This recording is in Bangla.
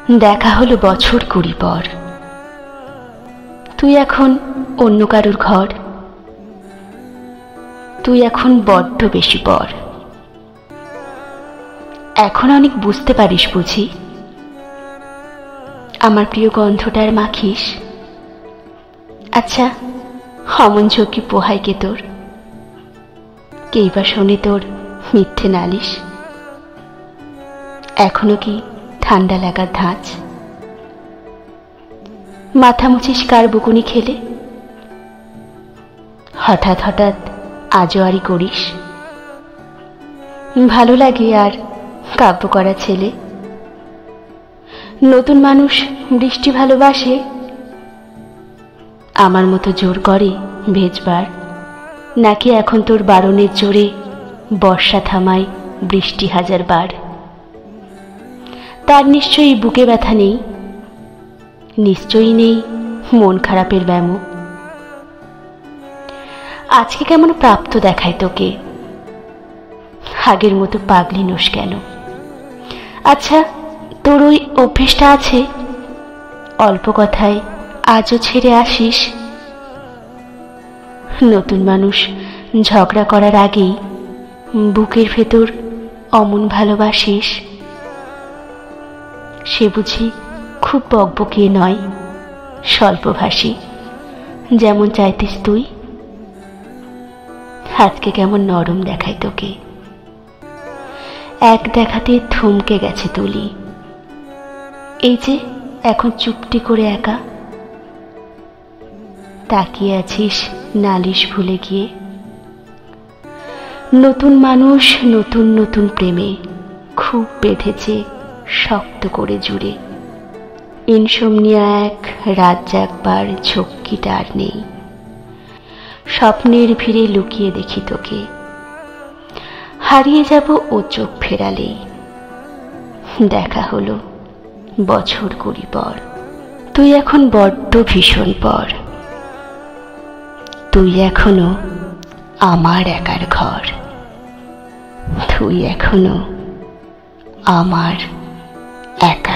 দেখা হলো বছর 20 পর। তুই এখন অন্য কারোর ঘর, তুই এখন বড্ড বেশি পর। এখন অনেক বুঝতে পারিস বুঝি, আমার প্রিয় গন্ধটার মাখিস। আচ্ছা, অমন ঝোঁকি পোহায় কে তোর? কেই বা শোনে তোর মিথ্যে নালিশ? এখনো কি ঠান্ডা লাগার ধাঁচ? মাথা মুছিস কার বকুনি খেলে? হঠাৎ হঠাৎ আজোয়ারি করিস? ভালো লাগে আর কাব্য করা ছেলে। নতুন মানুষ বৃষ্টি ভালোবাসে, আমার মতো জোর করে ভেজবার। নাকি এখন তোর বারণের জোরে বর্ষা থামায় বৃষ্টি 1000 বার? তার নিশ্চয়ই বুকে ব্যথা নেই, নিশ্চয়ই নেই মন খারাপের ব্যামো। আজকে কেমন প্রাপ্ত দেখায় তোকে, আগের মতো পাগলি নোস কেন? আচ্ছা, তোর ওই অভ্যেসটা আছে, অল্প কথায় আজও ছেড়ে আসিস। নতুন মানুষ ঝগড়া করার আগেই বুকের ভেতর অমন ভালোবাসিস। সে বুঝি খুব বকবকিয়ে নয়, স্বল্পভাষী, যেমন চাইতিস তুই। আজকে কেমন নরম দেখায় তোকে, এক দেখাতে থমকে গেছে তুলি। এই যে এখন চুপটি করে একা তাকিয়ে আছিস নালিশ ভুলে গিয়ে। নতুন মানুষ নতুন নতুন প্রেমে খুব বেঁধেছে শক্ত করে জুড়ে। ইনসমনিয়া এক রাত জাগবার ঝক্কিটা আর নেই। স্বপ্নের ভিড়ে লুকিয়ে দেখি তোকে, হারিয়ে যাব ও চোখ ফেরালেই। দেখা হলো বছর 20 পর। তুই এখন বড্ড ভীষণ পর, তুই এখনো আমার একার ঘর, তুই এখনো আমার একা।